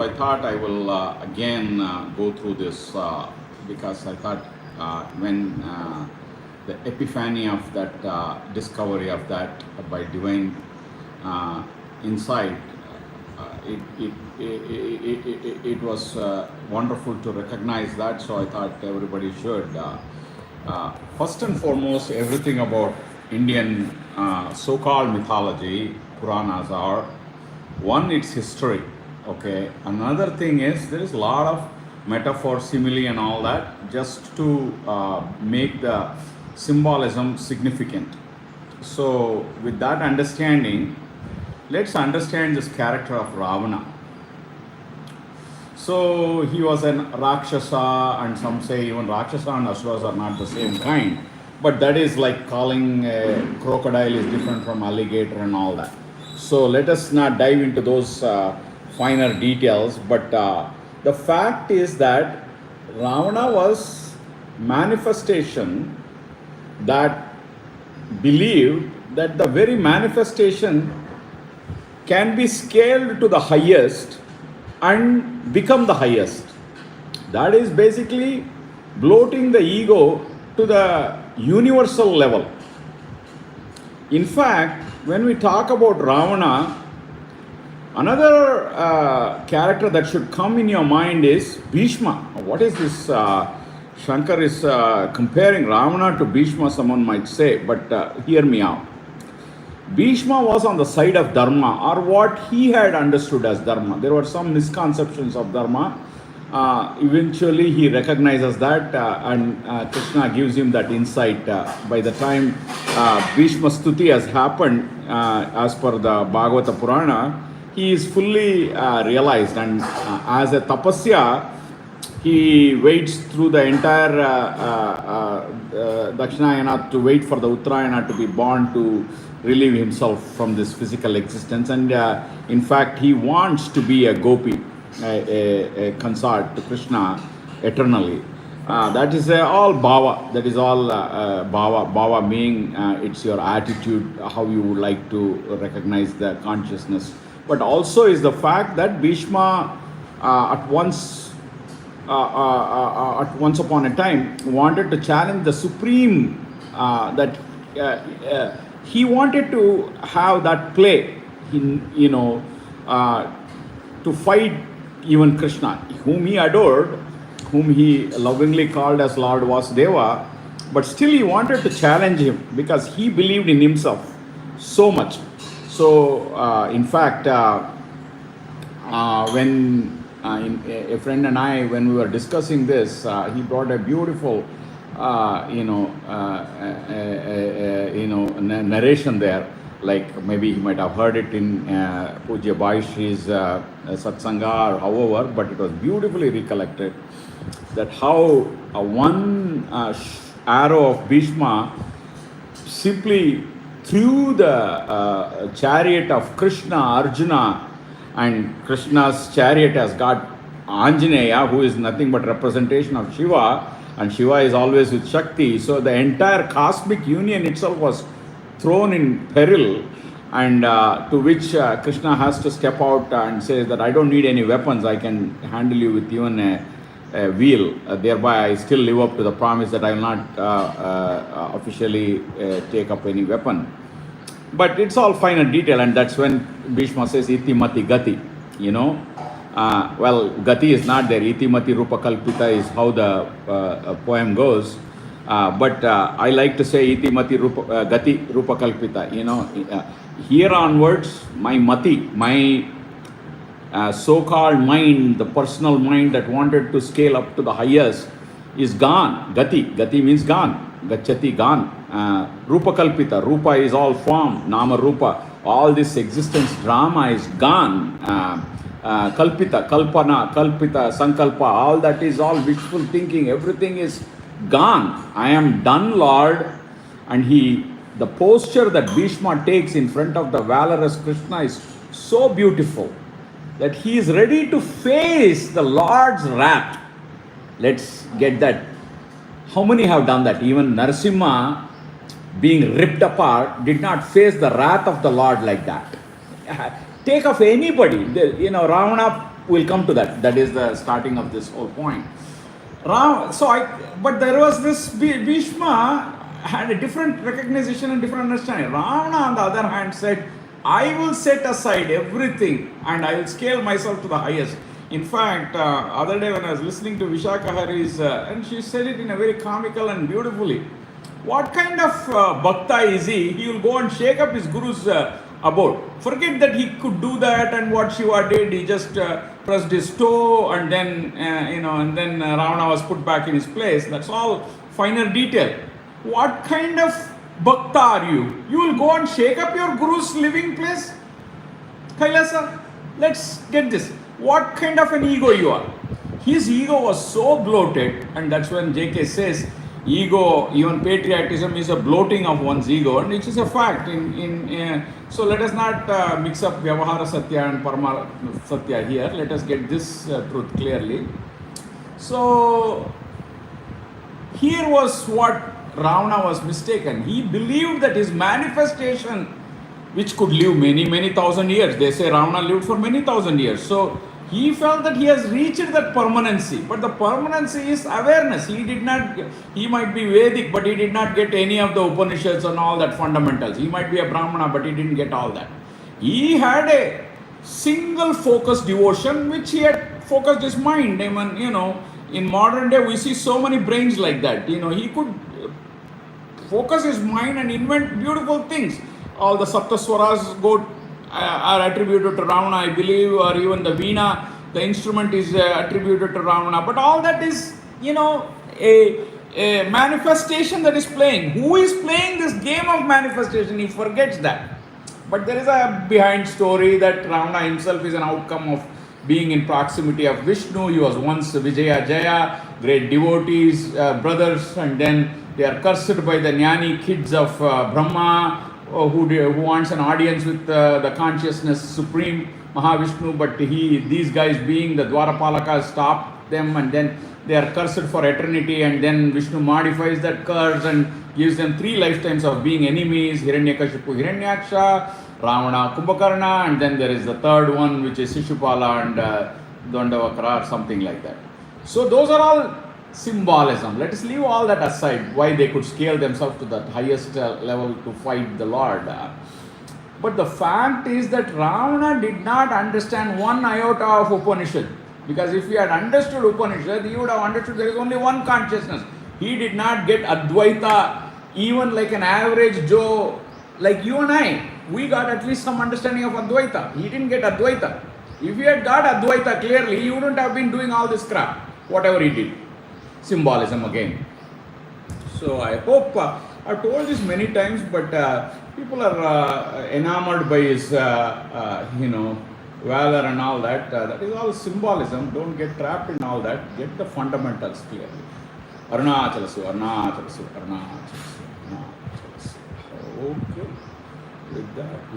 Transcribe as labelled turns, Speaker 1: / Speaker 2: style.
Speaker 1: I thought I will again go through this because I thought when the epiphany of that discovery of that by divine uh, insight, it was wonderful to recognize that. So I thought everybody should. First and foremost, everything about Indian so-called mythology, Puranas are one, its history. Okay. Another thing is there is a lot of metaphor, simile, and all that just to make the symbolism significant. So, with that understanding, let's understand this character of Ravana. So he was an Rakshasa, and some say even Rakshasa and Asuras are not the same kind. But that is like calling a crocodile is different from alligator and all that. So let us not dive into those finer details. But the fact is that Ravana was manifestation that believed that the very manifestation can be scaled to the highest and become the highest. That is basically bloating the ego to the universal level. In fact, when we talk about Ravana, another character that should come in your mind is Bhishma. What is this? Shankar is comparing Ravana to Bhishma, someone might say, but hear me out. Bhishma was on the side of Dharma, or what he had understood as Dharma. There were some misconceptions of Dharma. Eventually, he recognizes that, and Krishna gives him that insight. By the time Bhishma Stuti has happened, as per the Bhagavata Purana, he is fully realized, and as a tapasya, he waits through the entire Dakshinayana to wait for the Uttarayana to be born to relieve himself from this physical existence. And in fact, he wants to be a gopi, a consort to Krishna eternally. That is all bhava. That is all bhava. Bhava meaning it's your attitude, how you would like to recognize the consciousness. But also is the fact that Bhishma at once upon a time wanted to challenge the supreme that he wanted to have that play in, to fight even Krishna, whom he adored, whom he lovingly called as Lord Vasudeva, but still he wanted to challenge him because he believed in himself so much. So in fact, when a friend and I, when we were discussing this, he brought a beautiful, narration there. Like maybe he might have heard it in Pujya Bhaishri's Satsanga or however, but it was beautifully recollected that how one arrow of Bhishma simply threw the chariot of Krishna, Arjuna, and Krishna's chariot has got Anjaneya, who is nothing but representation of Shiva, and Shiva is always with Shakti. So the entire cosmic union itself was thrown in peril, and to which Krishna has to step out and says that I don't need any weapons, I can handle you with even a wheel. Thereby I still live up to the promise that I will not officially take up any weapon. But it's all fine and detail, and that's when Bhishma says iti mati gati, well, gati is not there. Iti mati rupa kalpita is how the poem goes. But I like to say iti mati rupa, gati rupa kalpita. Here onwards, my mati, my so-called mind, the personal mind that wanted to scale up to the highest, is gone. Gati means gone. Gachati, gone. Rupa kalpita. Rupa is all form. Nama rupa. All this existence drama is gone. Kalpita, kalpana, kalpita, sankalpa. All that is all wishful thinking. Everything is gone. I am done, Lord. And the posture that Bhishma takes in front of the valorous Krishna is so beautiful that he is ready to face the Lord's wrath. Let's get that. How many have done that? Even Narasimha, being ripped apart, did not face the wrath of the Lord like that. Take of anybody. Ravana We'll come to that. That is the starting of this whole point. But there was this Bhishma had a different recognition and different understanding. Ravana, on the other hand, said, I will set aside everything and I will scale myself to the highest. In fact, other day when I was listening to Vishaka Hari's, and she said it in a very comical and beautifully. What kind of bhakta is he? He will go and shake up his guru's abode. Forget that he could do that and what Shiva did. He just pressed his toe and then, and then Ravana was put back in his place. That's all finer detail. What kind of bhakta are you? You will go and shake up your guru's living place? Kailasa, let's get this. What kind of an ego you are? His ego was so bloated, and that's when JK says, ego, even patriotism is a bloating of one's ego, and which is a fact. So let us not mix up Vyavahara Satya and Parama Satya here. Let us get this truth clearly. So here was what Ravana was mistaken. He believed that his manifestation, which could live many, many thousand years. They say Ravana lived for many thousand years. So he felt that he has reached that permanency. But the permanency is awareness. He might be Vedic, but he did not get any of the Upanishads and all that fundamentals. He might be a Brahmana, but he didn't get all that. He had a single focused devotion, which he had focused his mind. I mean, in modern day, we see so many brains like that. He could focus his mind and invent beautiful things. All the Saptaswaras are attributed to Ravana, I believe, or even the Veena, the instrument is attributed to Ravana. But all that is, a manifestation that is playing. Who is playing this game of manifestation? He forgets that. But there is a behind story that Ravana himself is an outcome of being in proximity of Vishnu. He was once Vijaya Jaya, great devotees, brothers, and then they are cursed by the Jnani kids of Brahma, who wants an audience with the consciousness supreme Mahavishnu, but these guys being the Dwarapalakas stop them, and then they are cursed for eternity, and then Vishnu modifies that curse and gives them 3 lifetimes of being enemies, Hiranyakashipu Hiranyaksha, Ravana Kumbhakarna, and then there is the third one which is Shishupala and Dandavakara or something like that. So those are all symbolism. Let us leave all that aside, why they could scale themselves to that highest level to fight the Lord. But the fact is that Ravana did not understand one iota of Upanishad. Because if he had understood Upanishad, he would have understood there is only one consciousness. He did not get Advaita, even like an average Joe, like you and I. We got at least some understanding of Advaita. He didn't get Advaita. If he had got Advaita clearly, he wouldn't have been doing all this crap, whatever he did. Symbolism again. So I hope, I've told this many times, but people are enamored by his, valor and all that. That is all symbolism. Don't get trapped in all that. Get the fundamentals clearly. Arunachalasu, Arunachalasu, Arunachalasu, Arunachalasu. Okay. With that.